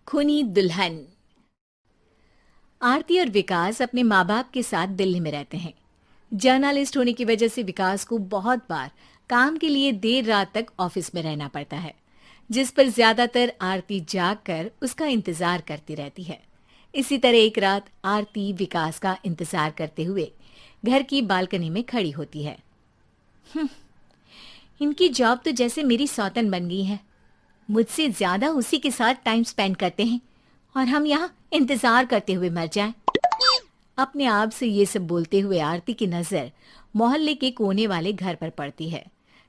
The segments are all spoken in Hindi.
खूनी दुल्हन। आरती और विकास अपने माँ बाप के साथ दिल्ली में रहते हैं। जर्नलिस्ट होने की वजह से विकास को बहुत बार काम के लिए देर रात तक ऑफिस में रहना पड़ता है, जिस पर ज्यादातर आरती जाग कर उसका इंतजार करती रहती है। इसी तरह एक रात आरती विकास का इंतजार करते हुए घर की बालकनी में खड़ी होती है। इनकी जॉब तो जैसे मेरी सौतन बन गई है। मुझसे ज्यादा उसी के साथ टाइम स्पेंड करते हैं और हम यहाँ इंतजार करते हुए मर जाएं। अपने आप से ये सब बोलते हुए आरती की नजर मोहल्ले के कोने वाले घर पर पड़ती है,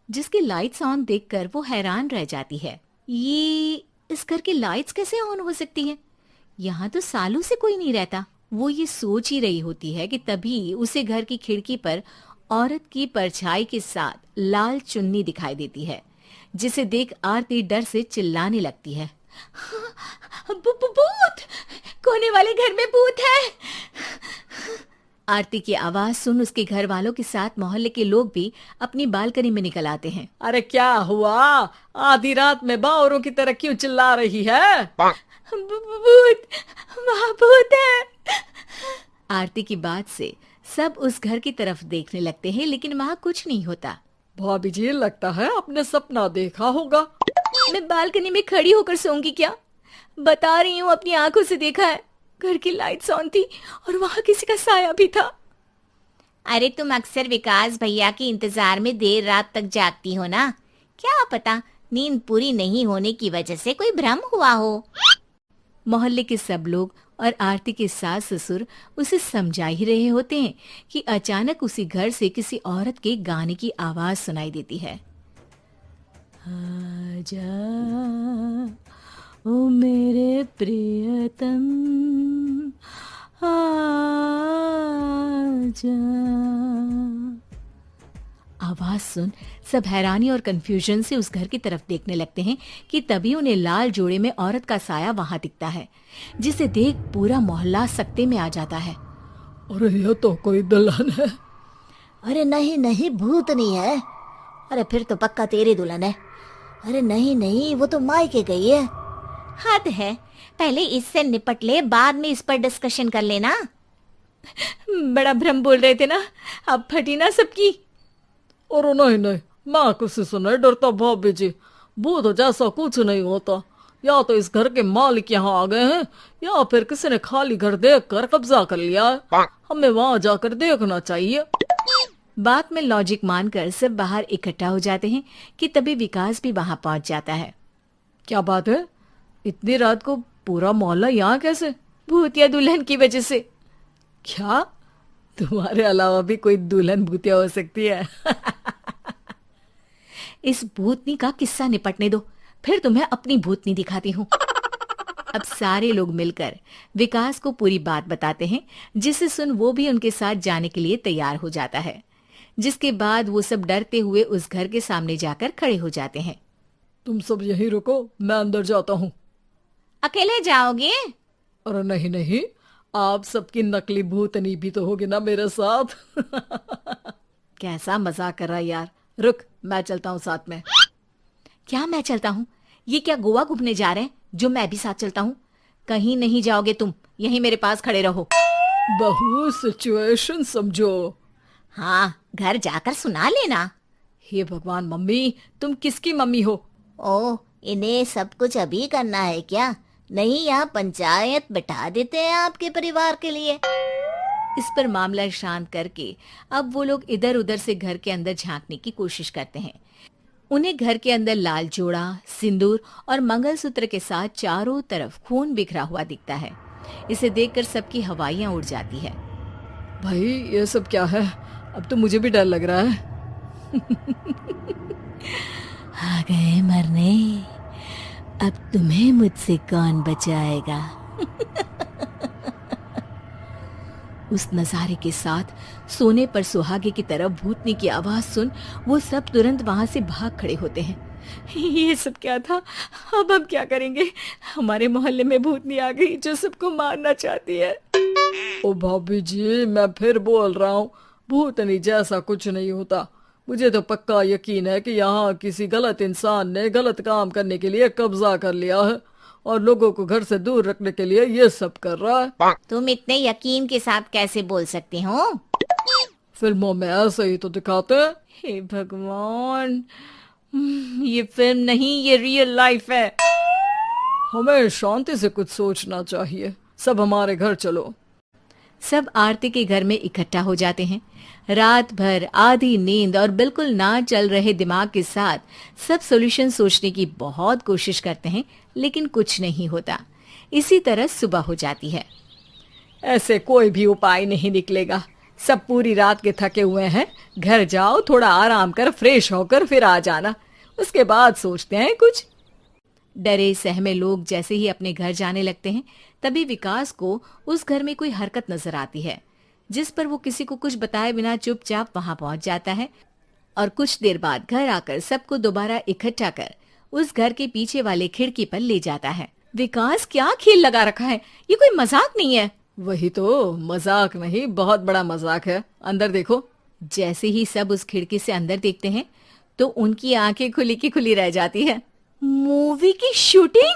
जिसकी लाइट्स ऑन देखकर वो हैरान रह जाती है। ये इस घर की लाइट्स कैसे ऑन हो सकती हैं? यहाँ तो सालों से कोई नहीं रहता। वो ये सोच ही रही होती है कि तभी उसे घर की खिड़की पर औरत की परछाई के साथ लाल चुन्नी दिखाई देती है, जिसे देख आरती डर से चिल्लाने लगती है। भूत! कोने वाले घर में भूत है! आरती की आवाज सुन उसके घर वालों के साथ मोहल्ले के लोग भी अपनी बालकनी में निकल आते हैं। अरे क्या हुआ? आधी रात में बावरों की तरह क्यों चिल्ला रही है? भूत! वहाँ भूत है! आरती की बात से सब उस घर की तरफ देखने लगते हैं, लेकिन वहाँ कुछ नहीं होता। भाभी जी, लगता है आपने सपना देखा होगा। मैं बालकनी में खड़ी होकर सोऊंगी क्या? बता रही हूँ, अपनी आंखों से देखा है। घर की लाइट्स ऑन थी और वहाँ किसी का साया भी था। अरे तुम अक्सर विकास भैया के इंतजार में देर रात तक जागती हो ना, क्या पता नींद पूरी नहीं होने की वजह से कोई भ्रम हुआ हो। मोहल्ले के सब लोग और आरती के सास ससुर उसे समझा ही रहे होते हैं कि अचानक उसी घर से किसी औरत के गाने की आवाज सुनाई देती है। आजा ओ मेरे प्रियतम आजा। आवाज सुन सब हैरानी और कंफ्यूजन से उस घर की तरफ देखने लगते हैं कि तभी उन्हें लाल जोड़े में औरत का साया वहां दिखता है, जिसे देख पूरा मोहल्ला सकते में आ जाता है। अरे ये तो कोई दुल्हन है। अरे नहीं नहीं, भूत नहीं है। अरे फिर तो पक्का तेरी दुल्हन है। अरे नहीं नहीं, वो तो मायके गई है। हद है, पहले इससे निपट ले, बाद में इस पर डिस्कशन कर लेना। बड़ा भ्रम बोल रहे थे ना, अब फटी ना सबकी। और नहीं नहीं, मैं किसी से नहीं डरता भाभी जी। भूत जैसा कुछ नहीं होता। या तो इस घर के मालिक यहाँ आ गए हैं, या फिर किसी ने खाली घर देख कर कब्जा कर लिया है। हमें वहां जाकर देखना चाहिए। बात में लॉजिक मानकर सब बाहर इकट्ठा हो जाते हैं कि तभी विकास भी वहां पहुंच जाता है। क्या बात है? इतनी रात को पूरा मोहल्ला यहाँ कैसे? भूतिया दुल्हन की वजह से। क्या तुम्हारे अलावा भी कोई दुल्हन भूतिया हो सकती है? इस भूतनी का किस्सा निपटने दो, फिर तुम्हें अपनी भूतनी दिखाती हूँ। अब सारे लोग मिलकर विकास को पूरी बात बताते हैं, जिसे सुन वो भी उनके साथ जाने के लिए तैयार हो जाता है। जिसके बाद वो सब डरते हुए उस घर के सामने जाकर खड़े हो जाते हैं। तुम सब यहीं रुको, मैं अंदर जाता हूँ। अकेले जाओगे? अरे नहीं नहीं, आप सबकी नकली भूतनी भी तो होगी ना मेरे साथ। कैसा मजाक कर रहा है यार। रुक, मैं चलता हूँ साथ में। क्या मैं चलता हूँ? ये क्या गोवा घूमने जा रहे हैं जो मैं भी साथ चलता हूँ? कहीं नहीं जाओगे तुम, यहीं मेरे पास खड़े रहो। बहू, सिचुएशन समझो। हाँ, घर जाकर सुना लेना। हे भगवान, मम्मी तुम किसकी मम्मी हो? ओ, इन्हें सब कुछ अभी करना है क्या? नहीं, यहाँ पंचायत बिठा देते हैं आपके परिवार के लिए। इस पर मामला शांत करके अब वो लोग इधर उधर से घर के अंदर झांकने की कोशिश करते हैं। उन्हें घर के अंदर लाल जोड़ा, सिंदूर और मंगलसूत्र के साथ चारों तरफ खून बिखरा हुआ दिखता है। इसे देखकर सबकी हवाइयां उड़ जाती है। भाई ये सब क्या है? अब तो मुझे भी डर लग रहा है। आ गए मरने, अब तुम्हें मुझसे कौन बचाएगा? उस नजारे के साथ सोने पर सुहागे की तरफ भूतनी की आवाज सुन वो सब तुरंत वहां से भाग खड़े होते हैं। ये सब क्या था? अब हम क्या करेंगे? हमारे मोहल्ले में भूतनी आ गई जो सबको मारना चाहती है। ओ भाभी जी, मैं फिर बोल रहा हूँ, भूतनी जैसा कुछ नहीं होता। मुझे तो पक्का यकीन है कि यहाँ किसी गलत इंसान ने गलत काम करने के लिए कब्जा कर लिया है और लोगों को घर से दूर रखने के लिए ये सब कर रहा है। तुम इतने यकीन के साथ कैसे बोल सकते हो? फिल्मों में ऐसे ही तो दिखाते हैं। हे भगवान, ये फिल्म नहीं, ये रियल लाइफ है। हमें शांति से कुछ सोचना चाहिए। सब हमारे घर चलो। सब आरती के घर में इकट्ठा हो जाते हैं। रात भर आधी नींद और बिल्कुल ना चल रहे दिमाग के साथ सब सॉल्यूशन सोचने की बहुत कोशिश करते हैं, लेकिन कुछ नहीं होता। इसी तरह सुबह हो जाती है। ऐसे कोई भी उपाय नहीं निकलेगा। सब पूरी रात के थके हुए हैं। घर जाओ, थोड़ा आराम कर, फ्रेश होकर फिर आ जाना, उसके बाद सोचते हैं कुछ। डरे सहमे लोग जैसे ही अपने घर जाने लगते हैं, तभी विकास को उस घर में कोई हरकत नजर आती है, जिस पर वो किसी को कुछ बताए बिना चुपचाप वहां पहुंच जाता है और कुछ देर बाद घर आकर सबको दोबारा इकट्ठा कर उस घर के पीछे वाले खिड़की पर ले जाता है। विकास, क्या खेल लगा रखा है? ये कोई मजाक नहीं है। वही तो, मजाक नहीं, बहुत बड़ा मजाक है। अंदर देखो। जैसे ही सब उस खिड़की से अंदर देखते हैं तो उनकी आंखें खुली की खुली रह जाती है। मूवी की शूटिंग?